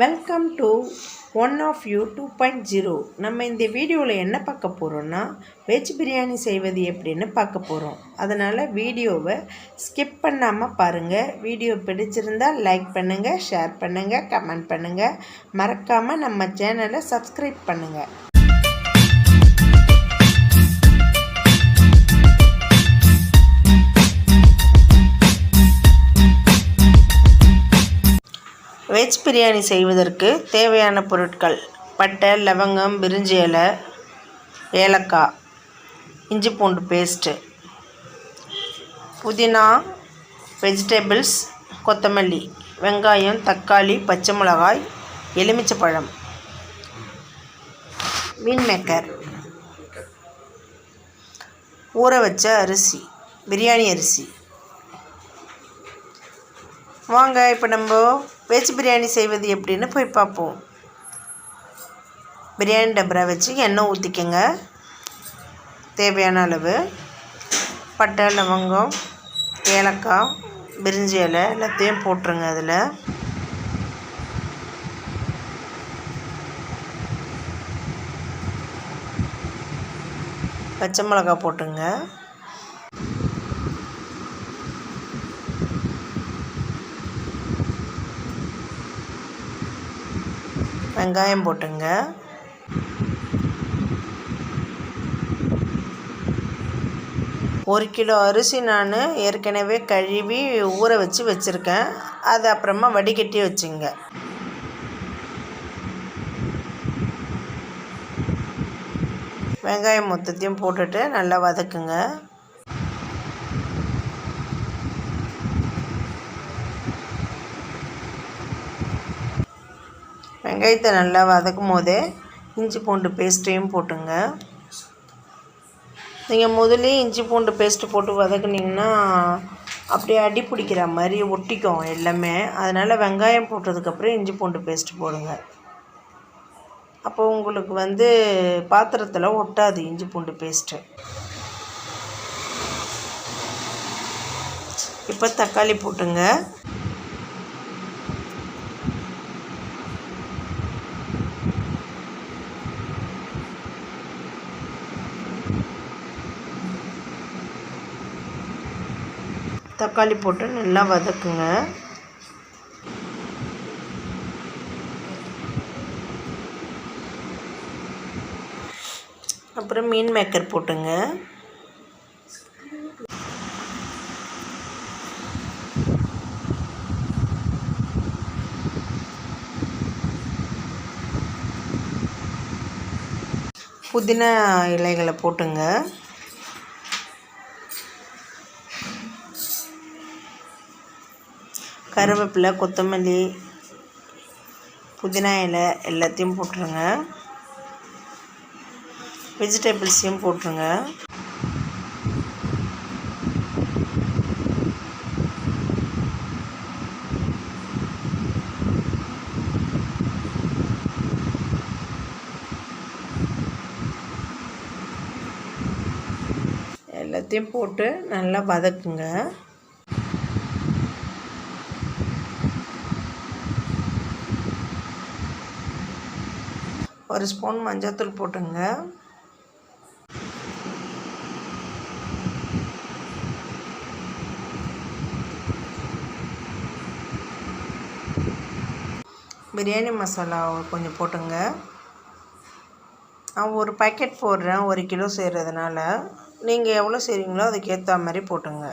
Welcome to one of you 2.0. நம்ம இந்த வீடியோவில் என்ன பார்க்க போகிறோன்னா வெஜ் பிரியாணி செய்வது எப்படின்னு பார்க்க போகிறோம். அதனால் வீடியோவை ஸ்கிப் பண்ணாமல் பாருங்கள். வீடியோ பிடிச்சிருந்தால் லைக் பண்ணுங்கள், ஷேர் பண்ணுங்கள், கமெண்ட் பண்ணுங்கள். மறக்காமல் நம்ம சேனலை சப்ஸ்கிரைப் பண்ணுங்கள். வெஜ் பிரியாணி செய்வதற்கு தேவையான பொருட்கள்: பட்டை, லவங்கம், பிரிஞ்சி இலை, ஏலக்காய், இஞ்சி பூண்டு பேஸ்ட்டு, புதினா, வெஜிடபிள்ஸ், கொத்தமல்லி, வெங்காயம், தக்காளி, பச்சை மிளகாய், எலுமிச்சைப்பழம், மீன் மேக்கர், ஊற வச்ச அரிசி, பிரியாணி அரிசி. வாங்க இப்போ நம்ம வெஜ் பிரியாணி செய்வது எப்படின்னு போய் பார்ப்போம். பிரியாணி டபரா வச்சு எண்ணெய் ஊற்றிக்கங்க. தேவையான அளவு பட்டை, லவங்கம், ஏலக்காய், பிரிஞ்சி இலை எல்லாத்தையும் போட்டுருங்க. அதில் பச்சை மிளகாய் போட்டுங்க. வெங்காயம் போட்டுங்க. ஒரு கிலோ அரிசி நான் ஏற்கனவே கழுவி ஊற வச்சுருக்கேன். அது அப்புறமா வடிகட்டி வச்சுங்க. வெங்காயம் மொத்தத்தையும் போட்டுட்டு நல்லா வதக்குங்க. வெங்காயத்தை நல்லா வதக்கும் போதே இஞ்சி பூண்டு பேஸ்ட்டையும் போட்டுங்க. நீங்கள் முதலே இஞ்சி பூண்டு பேஸ்ட்டு போட்டு வதக்குனிங்கன்னா அப்படியே அடி பிடிக்கிற மாதிரி ஒட்டிக்கும் எல்லாமே. அதனால் வெங்காயம் போட்டதுக்கப்புறம் இஞ்சி பூண்டு பேஸ்ட்டு போடுங்க. அப்போ உங்களுக்கு பாத்திரத்தில் ஒட்டாது இஞ்சி பூண்டு பேஸ்ட்டு. இப்போ தக்காளி போட்டுங்க. தக்காளி போட்டு நல்லா வதக்குங்க. அப்புறம் மீன் மேக்கர் போட்டுங்க. புதினா இலைகளை போட்டுங்க. கருவேப்பிலை, கொத்தமல்லி, புதினா இலை எல்லாத்தையும் போட்டுருங்க. வெஜிடபிள்ஸையும் போட்டுருங்க. எல்லாத்தையும் போட்டு நல்லா வதக்குங்க. ஒரு ஸ்பூன் மஞ்சள்தூள் போட்டுங்க. பிரியாணி மசாலா கொஞ்சம் போட்டுங்க. நான் ஒரு பாக்கெட் போடுறேன், 1 கிலோ செய்கிறதுனால. நீங்கள் எவ்வளோ செய்கிறீங்களோ அதுக்கேற்ற மாதிரி போட்டுங்க.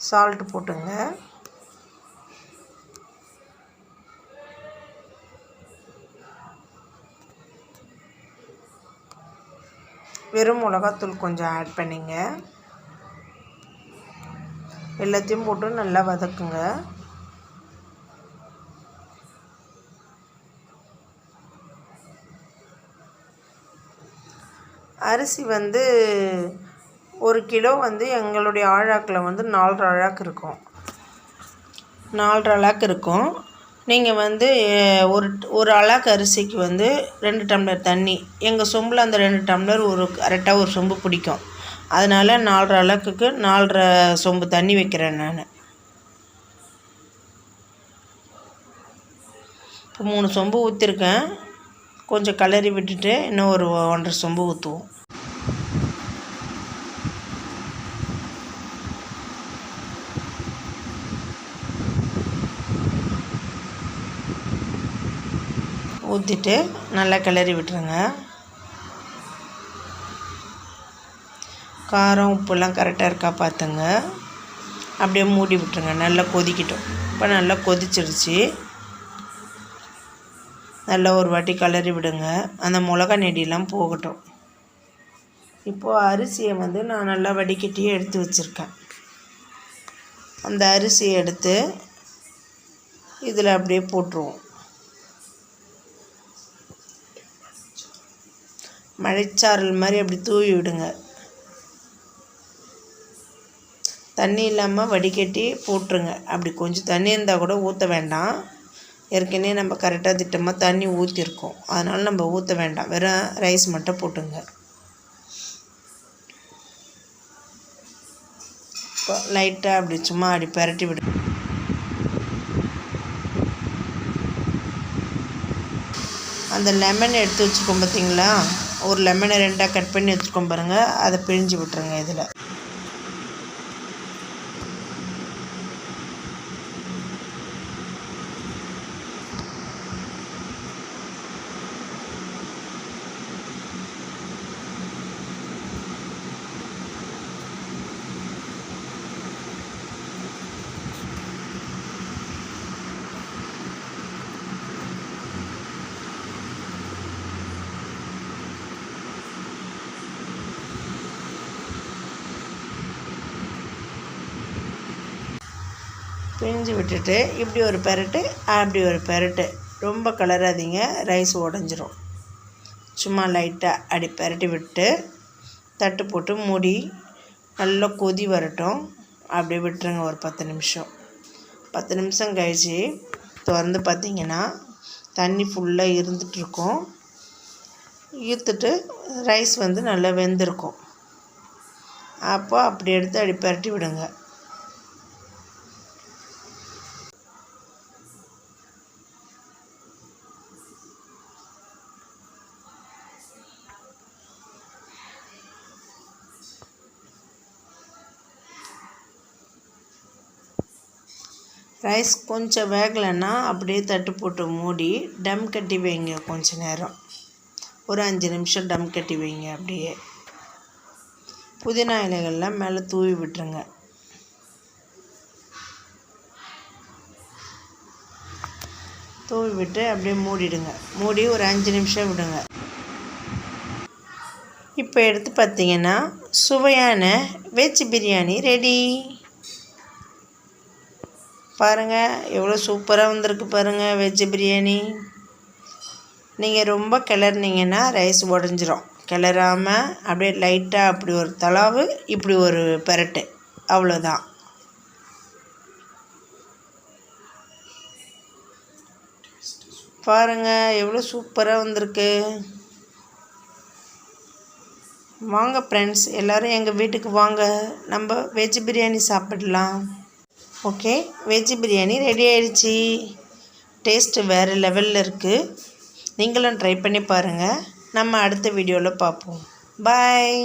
சால்ட்டு போட்டுங்க. வெறும் மிளகாத்தூள் கொஞ்சம் ஆட் பண்ணிங்க. எல்லாத்தையும் போட்டு நல்லா வதக்குங்க. அரிசி 1 கிலோ எங்களுடைய ஆழாக்கில் 4.5 அழாக்கு இருக்கும். 4.5 அழாக்கு இருக்கும். நீங்கள் வந்து ஒரு அழகு அரிசிக்கு வந்து 2 டம்ளர் தண்ணி, எங்கள் சொம்பில் அந்த 2 டம்ளர் கரெக்டாக ஒரு சொம்பு பிடிக்கும். அதனால் 4 அழகுக்கு 4 சொம்பு தண்ணி வைக்கிறேன் நான். இப்போ 3 சொம்பு ஊற்றிருக்கேன். கொஞ்சம் கிளறி விட்டுட்டு இன்னும் ஒரு 1.5 சொம்பு ஊற்றுவோம். ஊற்றிட்டு நல்லா கிளறி விட்டுருங்க. காரம் உப்புலாம் கரெக்டாக இருக்கா பார்த்துங்க. அப்படியே மூடி விட்டுருங்க. நல்லா கொதிக்கட்டும். இப்போ நல்லா கொதிச்சிடுச்சு. நல்லா ஒரு வாட்டி கிளறி விடுங்க. அந்த மிளகா நெடியெல்லாம் போகட்டும். இப்போது அரிசியை வந்து நான் நல்லா வடிகட்டி எடுத்து வச்சுருக்கேன். அந்த அரிசியை எடுத்து இதில் அப்படியே போட்டுருவோம். மழைச்சாரல் மாதிரி அப்படி தூவி விடுங்க. தண்ணி இல்லாமல் வடிகட்டி போட்டுருங்க. அப்படி கொஞ்சம் தண்ணி இருந்தால் கூட ஊற்ற வேண்டாம். ஏற்கனவே நம்ம கரெக்டாக திட்டமாக தண்ணி ஊற்றிருக்கோம். அதனால் நம்ம ஊற்ற வேண்டாம். வெறும் ரைஸ் மட்டும் போட்டுங்க. இப்போ லைட்டாக அப்படி சும்மா அப்படி பரட்டி விடு. அந்த லெமன் எடுத்து வச்சுருக்கோம் பார்த்தீங்களா, ஒரு லெமனை 2ஆக கட் பண்ணி வச்சுருக்கோம் பாருங்கள், அதை பிழிஞ்சு விட்டுருங்க இதில். பிழிஞ்சு விட்டுட்டு இப்படி ஒரு பெரட்டு, அப்படி ஒரு பெரட்டு. ரொம்ப கலராதீங்க, ரைஸ் உடஞ்சிரும். சும்மா லைட்டாக அப்படி பெரட்டி விட்டு தட்டு போட்டு மூடி நல்லா கொதி வரட்டும். அப்படியே விட்டுருங்க ஒரு 10 நிமிஷம். 10 நிமிஷம் கழிச்சு திறந்து பார்த்திங்கன்னா தண்ணி ஃபுல்லாக இருந்துகிட்ருக்கும். ஈர்த்துட்டு ரைஸ் வந்து நல்லா வெந்திருக்கும். அப்போ அப்படி எடுத்து அப்படி பெரட்டி விடுங்க. ரைஸ் கொஞ்சம் வேகலைன்னா அப்படியே தட்டு போட்டு மூடி டம் கட்டி வைங்க. கொஞ்சம் நேரம், ஒரு 5 நிமிஷம் டம் கட்டி வைங்க. அப்படியே புதினா இலைகள்லாம் மேலே தூவி விட்டுருங்க. தூவி விட்டு அப்படியே மூடிடுங்க. மூடி ஒரு 5 நிமிஷம் விடுங்க. இப்போ எடுத்து பார்த்திங்கன்னா சுவையான வெஜ் பிரியாணி ரெடி. பாருங்கள் எவ்வளோ சூப்பராக வந்திருக்கு பாருங்கள் வெஜ் பிரியாணி. நீங்கள் ரொம்ப கிளறினீங்கன்னா ரைஸ் உடஞ்சிரும். கிளறாமல் அப்படியே லைட்டாக அப்படி ஒரு தளாவு, இப்படி ஒரு பெரட்டு, அவ்வளோதான். பாருங்கள் எவ்வளோ சூப்பராக வந்திருக்கு. வாங்க ஃப்ரெண்ட்ஸ், எல்லோரும் எங்கள் வீட்டுக்கு வாங்க, நம்ம வெஜ் பிரியாணி சாப்பிடலாம். ஓகே, வெஜ் பிரியாணி ரெடி ஆகிடுச்சி. டேஸ்ட்டு வேறு லெவலில் இருக்குது. நீங்களும் ட்ரை பண்ணி பாருங்கள். நம்ம அடுத்த வீடியோவில் பார்ப்போம். பாய்.